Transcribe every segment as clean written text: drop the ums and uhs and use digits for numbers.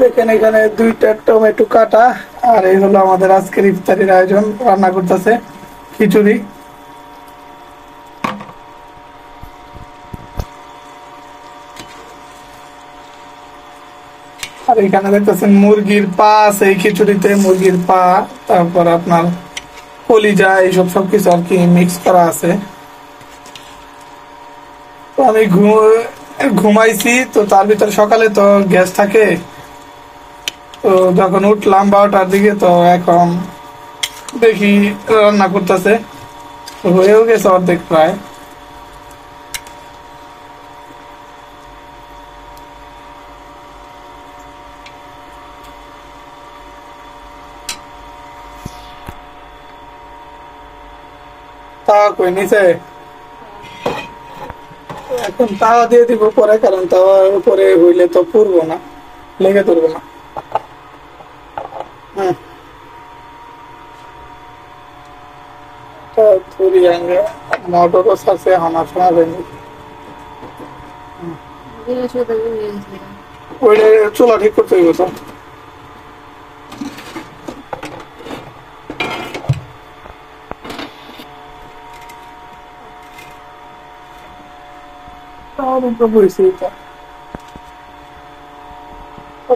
দেখেন এখানে 2টা টমেটো কাটা। আর এই হলো আমাদের আজকের ইফতারির আয়োজন। রান্না করতেছে খিচুড়ি। আর এখানে দেখতেছেন মুরগির পা আছে এই খিচুড়িতে, মুরগির পা, তারপর আপনার কলিজা, এইসব সবকিছু আর কি মিক্স করা আছে। তো আমি ঘুমাইছি, তো তার ভিতরে সকালে তো গ্যাস থাকে, তো যখন উঠলাম 12টার দিকে, তো এখন দেখি রান্না করতেছে, হয়েও গেছে অর্ধেক প্রায়। তাওয়া কই নিচে, এখন তাওয়া দিয়ে দিব পরে, কারণ তাওয়ার উপরে হইলে তো পুড়বো না, লেগে ধরবো না। হ্যাঁ, ধরি আগে মোটরও ছাড়ছে, আমার শোনা যায়নি। ওইটা চুলা ঠিক করতে হইব তো।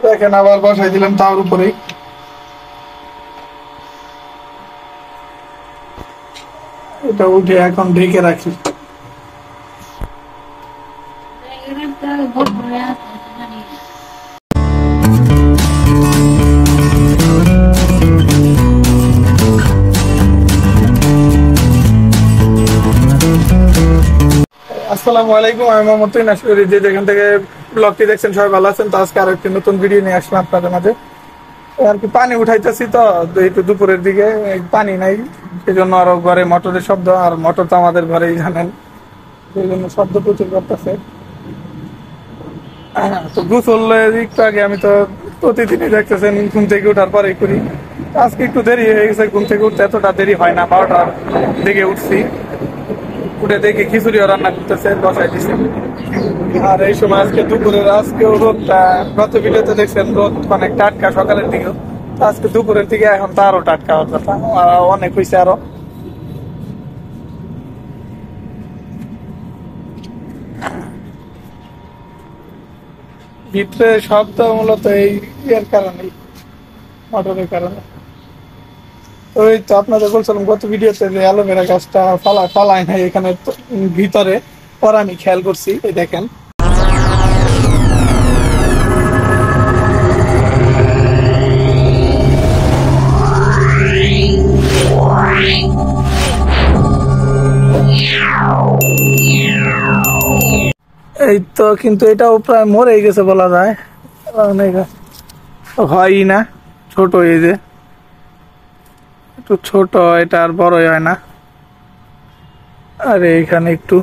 দেখেন আবার বসাই দিলাম তার উপরেই। এটা উঠে এখন ঢেকে রাখি। আসসালামু আলাইকুম, আমি মোহাম্মদ তুহিন। আশা করি যে যেখান থেকে ব্লগটি দেখছেন সবাই ভালো আছেন। তো আজকে আরেকটি নতুন ভিডিও নিয়ে আসলাম আপনাদের মাঝে। আর কি পানি উঠাইতেছি, তো একটু দুপুরের দিকে পানি নাই, সেই জন্য আরো ঘরে মোটরের শব্দ, আর মোটর তো আমাদের ঘরেই জানেন, সেই জন্য শব্দ প্রচুর করতেছে। তো গোসল একটু আগে, আমি তো প্রতিদিনই দেখতেছেন ঘুম থেকে ওঠার পরেই করি। আজকে একটু দেরি হয়ে গেছে, ঘুম থেকে উঠতে এতটা দেরি হয় না, 12টার দিকে উঠছি। উঠে দেখি খিচুড়িও রান্না করতেছে, বসাই দিছে। আর এই সময় আজকে দুপুরের, আজকেও রোদটা, গত ভিডিওতে দেখছেন রোদ অনেক টাটকা সকালের দিকেও, আজকে দুপুরের দিকে এখন তো আরো টাটকা হওয়ার কথা, অনেক হয়েছে আরো। ভিতরে শব্দ মূলত এই ইয়ের কারণেই, মোটরের কারণে। ওই তো আপনাদের বলছিলাম গত ভিডিওতে যে অ্যালোভেরা গাছটা ফালায় নাই এখানে ভিতরে, পর আমি খেয়াল করছি। এই দেখেন এই তো, কিন্তু এটাও প্রায় মরে গেছে বলা যায়, অনেক হয়ই না, ছোট এই যে একটু ছোট, এটা আর বড়ই হয় না। আর এইখানে একটু,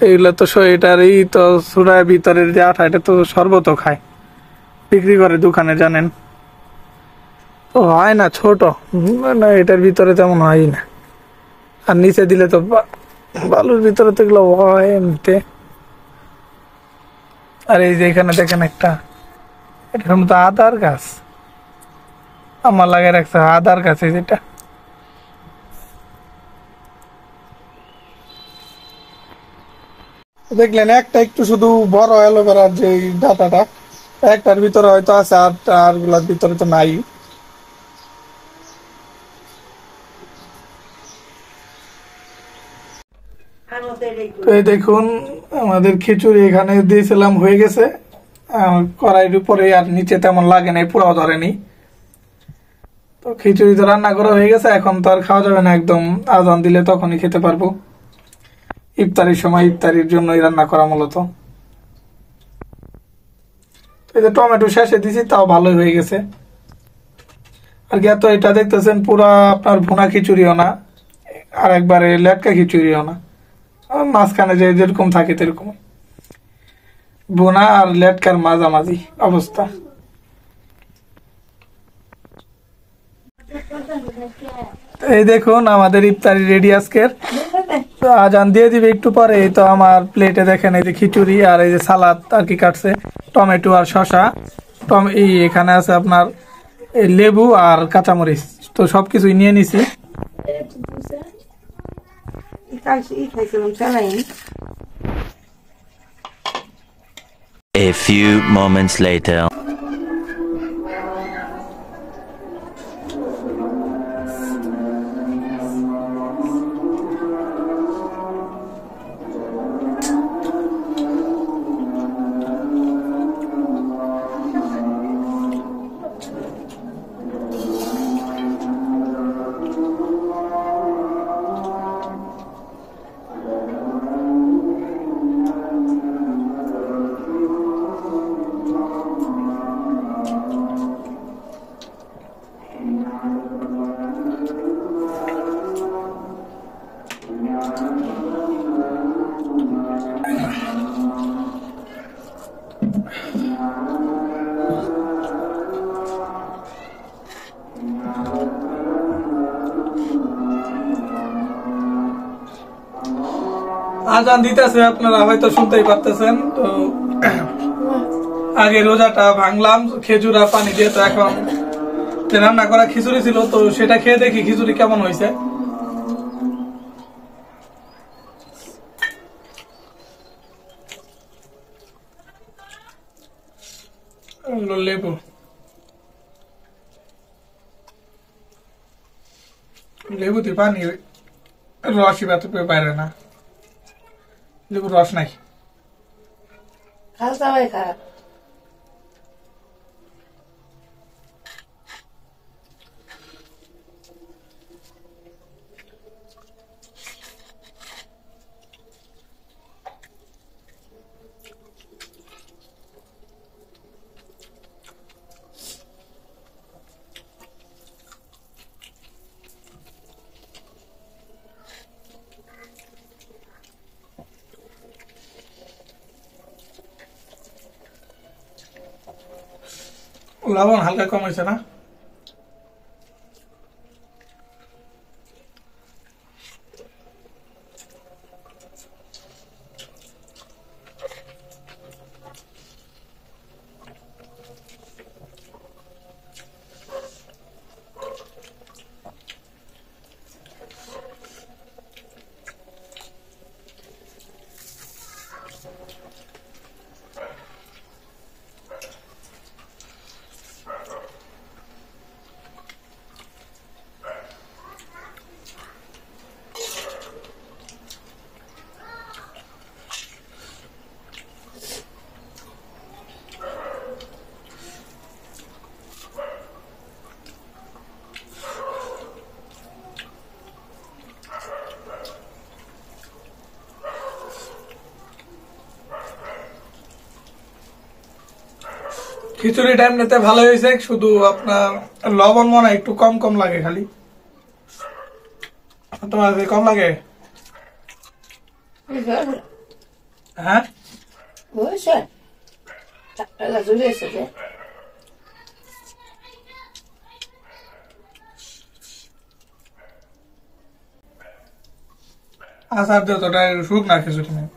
এগুলো তো এটারই তো চূড়ায় ভিতরের যে আঠা, এটা তো শরবত খায়, বিক্রি করে দোকানে জানেন, তো হয় না, ছোট না, এটার ভিতরে তেমন হয় না। আর নিচে দিলে তো বালুর ভিতরে তো এগুলো হয় এমনিতে। আর এই যে এখানে দেখেন একটা, এটার মতো আদার গাছ, আমার লাগে রাখছে আদার গাছ, এই যেটা দেখলেন, একটা একটু শুধু বড় অ্যালোভেরার যে ডাটাটা, একটার ভিতরে হয়তো আছে, আর গুলার ভিতরে তো নাই। তো এই দেখুন আমাদের খিচুড়ি এখানে দিয়েছিলাম, হয়ে গেছে। কড়াইয়ের উপরে আর নিচে তেমন লাগে নাই, পুরাও ধরেনি। তো খিচুড়ি তো রান্না করা হয়ে গেছে, এখন তো আর খাওয়া যাবে না, একদম আজান দিলে তখনই খেতে পারবো। ইফতারির সময়, ইফতারির জন্যই রান্না করা মূলত। এই যে টমেটো শেষে দিছি, তাও ভালোই হয়ে গেছে। আর কি এত, এটা দেখতেছেন পুরা আপনার ভুনা খিচুড়িও না, আর একবারে লেটকা খিচুড়িও না, মাঝখানে যে যেরকম থাকে তেরকম, ভুনা আর লেটকার মাঝামাঝি অবস্থা। এই দেখুন আমাদের ইফতারি রেডি আজকের। আজান দিয়ে দিবে একটু পরে। তো আমার প্লেটে দেখেন এই যে খিচুড়ি, আর এই যে সালাদ আর কি কাটছে, টমেটো আর শসা, এই এখানে আছে আপনার এই লেবু আর কাঁচামরিচ, তো সবকিছুই নিয়ে নিছি। A few moments later. আজান দিতেছে, আপনারা হয়তো শুনতেই পারতেছেন। তো আগে রোজাটা ভাঙলাম খেজুর আর পানি দিয়ে, তো এখন যে রান্না করা খিচুড়ি ছিল, তো সেটা খেয়ে দেখি খিচুড়ি কেমন হয়েছে। লেবু, লেবুতে পানি রসই বাইরে না, লেবুর রস নাই। খারাপ। লবণ হালকা কম হয়েছে না? খিচুড়ি টাইম নিতে ভালো হয়েছে, শুধু আপনার লবণ মনে হয় একটু কম কম লাগে খালি। তোমার কম লাগে? হ্যাঁ, আচার দিয়ে তো শুক না খিচুড়ি নেই।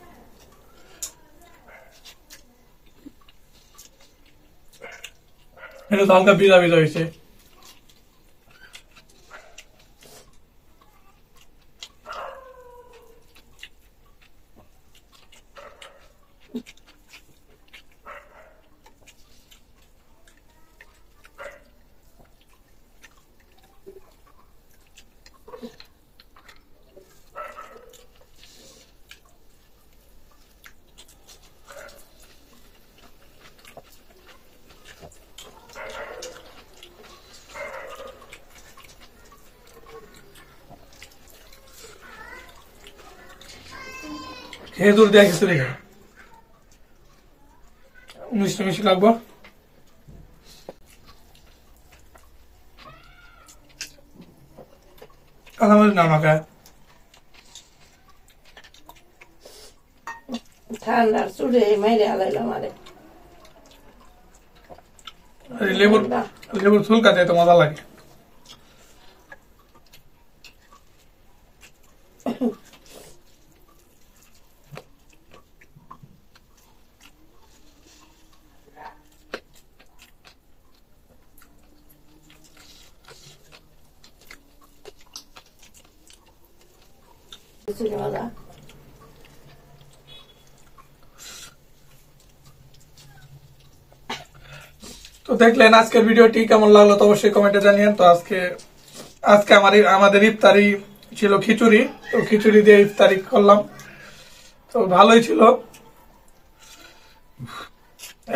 এটা তো হালকা ভিজা ভিজা হয়েছে। খেজুর দেয়া খিচুড়ি খাই, মিষ্টি মিষ্টি লাগবো। কাঁচামরিচ না আমাকে ঠান্ডার চুড়ে মাইরে আলাইলাম আরে লেবুর লেবুর চুলকা যায় তো মজা লাগে। খিচুড়ি মজা। তো দেখলেন আজকের ভিডিওটি কেমন লাগলো তো অবশ্যই কমেন্টে জানিয়েন। তো আজকে আজকে আমাদের ইফতারি ছিল খিচুড়ি, তো খিচুড়ি দিয়ে ইফতারি করলাম, তো ভালোই ছিল।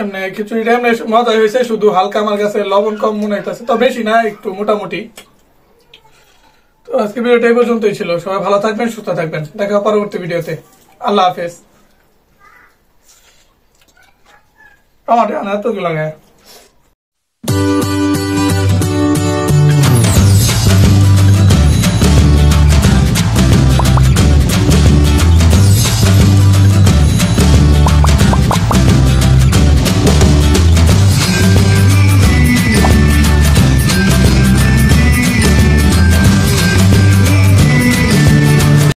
এমনি খিচুড়িটা এমনি মজাই হয়েছে, শুধু হালকা আমার কাছে লবণ কম মনে হইতেছে, তো বেশি না, একটু মোটামুটি। তো আজকে ভিডিওটা এই পর্যন্তই ছিল। সবাই ভালো থাকবেন, সুস্থ থাকবেন, দেখা হবে পরবর্তী ভিডিওতে। আল্লাহ হাফেজ। আমার এতগুলো লাগায়